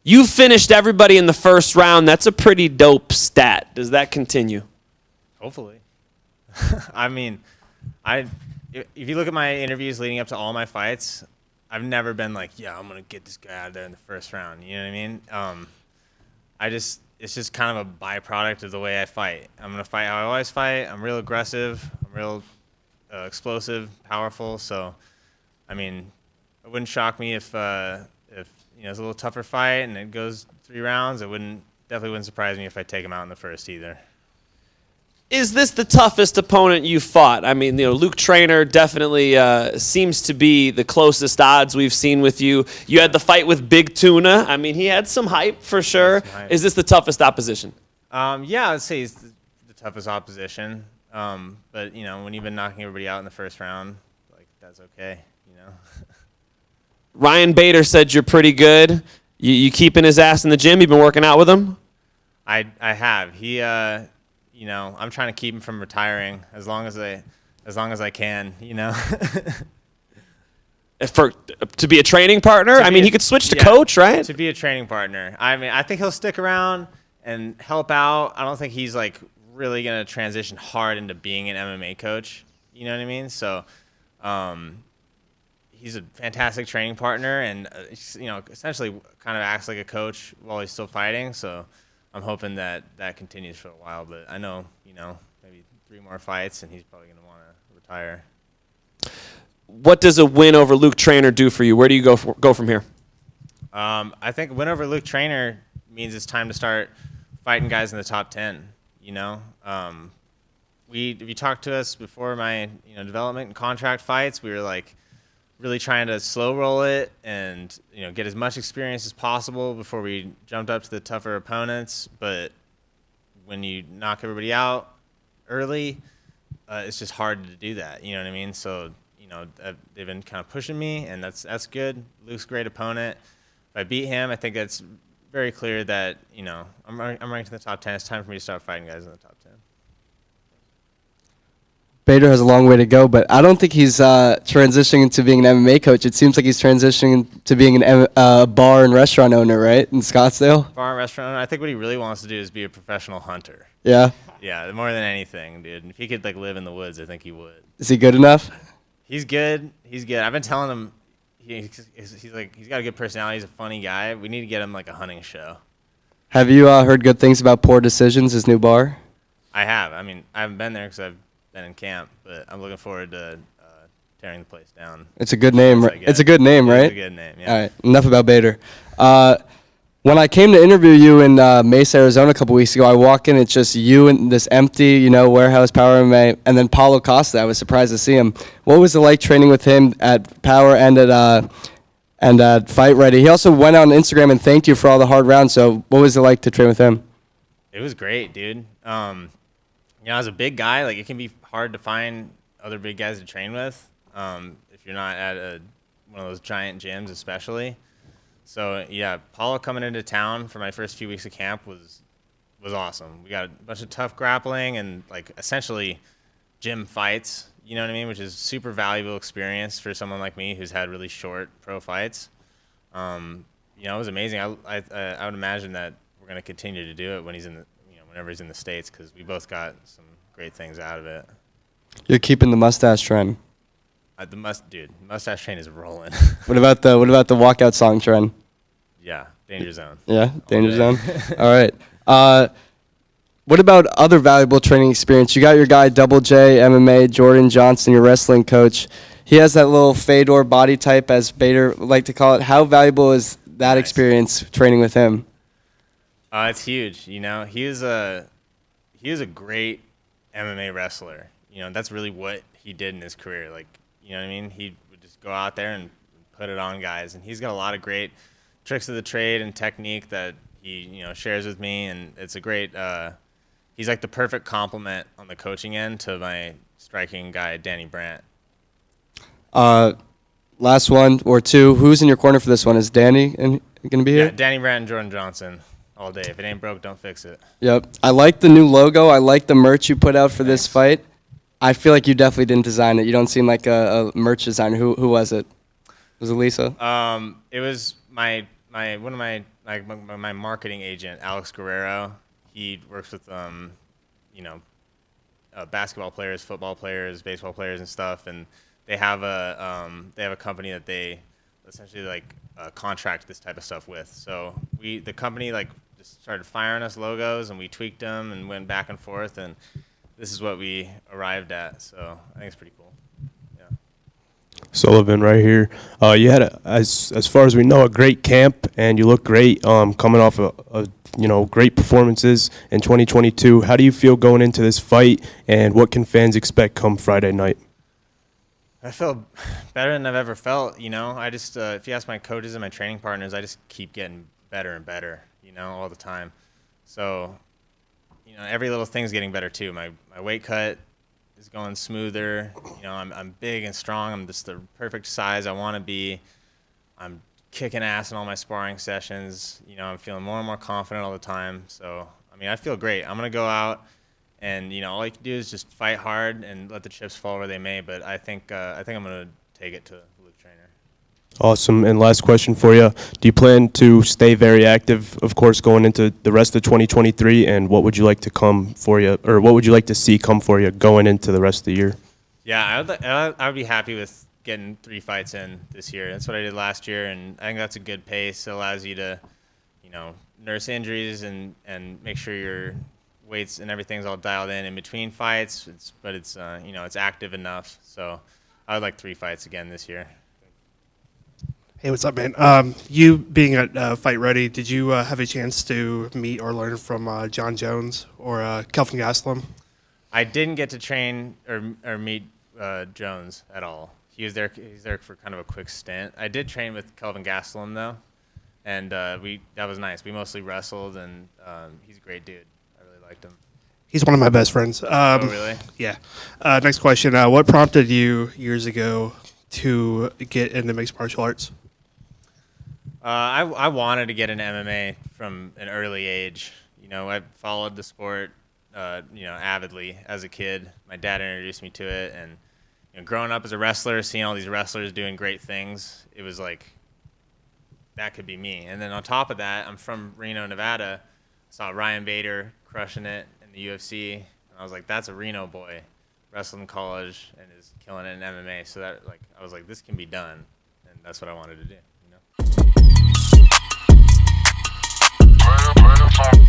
You finished everybody in the first round. That's a pretty dope stat. Does that continue? Hopefully. I mean, if you look at my interviews leading up to all my fights, I've never been like, yeah, I'm going to get this guy out of there in the first round. You know what I mean? It's just kind of a byproduct of the way I fight. I'm going to fight how I always fight. I'm real aggressive. I'm real explosive, powerful. So, I mean, it wouldn't shock me if it's a little tougher fight and it goes 3 rounds. Definitely wouldn't surprise me if I take him out in the first either. Is this the toughest opponent you fought? I mean, Luke Traynor definitely seems to be the closest odds we've seen with you. You had the fight with Big Tuna. I mean, he had some hype for sure. Is this the toughest opposition? Yeah, I'd say he's the toughest opposition. But, when you've been knocking everybody out in the first round, that's okay, Ryan Bader said you're pretty good. You keeping his ass in the gym? You've been working out with him? I have. He, I'm trying to keep him from retiring as long as I can, To be a training partner? He could switch to coach, right? To be a training partner. I mean, I think he'll stick around and help out. I don't think he's really going to transition hard into being an MMA coach. You know what I mean? So, he's a fantastic training partner and, essentially kind of acts like a coach while he's still fighting. So I'm hoping that continues for a while. But I know, maybe 3 more fights and he's probably going to want to retire. What does a win over Luke Traynor do for you? Where do you go from here? I think a win over Luke Traynor means it's time to start fighting guys in the top 10. If you talked to us before my development and contract fights, we were really trying to slow roll it and get as much experience as possible before we jumped up to the tougher opponents. But when you knock everybody out early, it's just hard to do that. You know what I mean? So they've been kind of pushing me, and that's good. Luke's a great opponent. If I beat him, I think that's very clear that I'm ranked in the top 10. It's time for me to start fighting guys in the top 10. Bader has a long way to go, but I don't think he's transitioning into being an MMA coach. It seems like he's transitioning to being a bar and restaurant owner, right, in Scottsdale? Bar and restaurant owner. I think what he really wants to do is be a professional hunter. Yeah? Yeah, more than anything, dude. If he could live in the woods, I think he would. Is he good enough? He's good. I've been telling him he's got a good personality. He's a funny guy. We need to get him a hunting show. Have you heard good things about Poor Decisions, his new bar? I have. I mean, I haven't been there because I've been in camp, but I'm looking forward to tearing the place down. It's a good name. It's a good name, right? It's a good name, yeah. All right, enough about Bader. When I came to interview you in Mesa, Arizona a couple weeks ago, I walk in, it's just you and this empty, warehouse Power MMA, and then Paulo Costa. I was surprised to see him. What was it like training with him at Power and at Fight Ready? He also went on Instagram and thanked you for all the hard rounds. So what was it like to train with him? It was great, dude. As a big guy, it can be hard to find other big guys to train with if you're not at one of those giant gyms, especially. So yeah, Paulo coming into town for my first few weeks of camp was awesome. We got a bunch of tough grappling and essentially gym fights. You know what I mean? Which is super valuable experience for someone like me who's had really short pro fights. It was amazing. I would imagine that we're going to continue to do it when whenever he's in the States, because we both got some great things out of it. You're keeping the mustache trend. Mustache train is rolling. What about the walkout song trend? Yeah, Danger Zone. Yeah, Danger Zone. All right. What about other valuable training experience? You got your guy Double J MMA, Jordan Johnson, your wrestling coach. He has that little Fedor body type, as Bader would like to call it. How valuable is that experience training with him? It's huge. He was a great MMA wrestler. That's really what he did in his career. You know what I mean? He would just go out there and put it on guys, and he's got a lot of great tricks of the trade and technique that he shares with me, and it's a great. He's the perfect complement on the coaching end to my striking guy Danny Brandt. Last one or two. Who's in your corner for this one? Is Danny going to be here? Yeah, Danny Brandt and Jordan Johnson. All day. If it ain't broke, don't fix it. Yep. I like the new logo. I like the merch you put out for this fight. I feel like you definitely didn't design it. You don't seem like a merch designer. Who was it? Was it Lisa? It was my one of my my marketing agent, Alex Guerrero, he works with basketball players, football players, baseball players, and stuff. And they have a company that they essentially contract this type of stuff with. So the company just started firing us logos, and we tweaked them and went back and forth, and this is what we arrived at. So I think it's pretty cool. Yeah. Sullivan right here. You had, as far as we know, a great camp, and you look great coming off great performances in 2022. How do you feel going into this fight, and what can fans expect come Friday night? I feel better than I've ever felt. I just, if you ask my coaches and my training partners, I just keep getting better and better, all the time. So, every little thing's getting better too. My weight cut is going smoother. I'm big and strong. I'm just the perfect size I want to be. I'm kicking ass in all my sparring sessions. I'm feeling more and more confident all the time. So, I feel great. I'm going to go out and, all you can do is just fight hard and let the chips fall where they may. But I think I'm going to take it to Luke Trainer. Awesome. And last question for you. Do you plan to stay very active, of course, going into the rest of 2023? And what would you like to come for you, or what would you like to see come for you going into the rest of the year? Yeah, I would be happy with getting 3 fights in this year. That's what I did last year, and I think that's a good pace. It allows you to, nurse injuries and make sure your weights and everything's all dialed in between fights. But it's active enough. So I would like 3 fights again this year. Hey, what's up, man? You being at Fight Ready, did you have a chance to meet or learn from John Jones or Kelvin Gastelum? I didn't get to train or meet Jones at all. He's there for kind of a quick stint. I did train with Kelvin Gastelum though, and that was nice. We mostly wrestled, and he's a great dude. I really liked him. He's one of my best friends. Oh, really? Yeah. Next question. What prompted you years ago to get into mixed martial arts? I wanted to get into MMA from an early age. I followed the sport, avidly as a kid. My dad introduced me to it, and growing up as a wrestler, seeing all these wrestlers doing great things, it was like, that could be me. And then on top of that, I'm from Reno, Nevada. I saw Ryan Bader crushing it in the UFC, and I was like, that's a Reno boy, wrestled in college and is killing it in MMA. So that I was like, this can be done, and that's what I wanted to do. Play the song,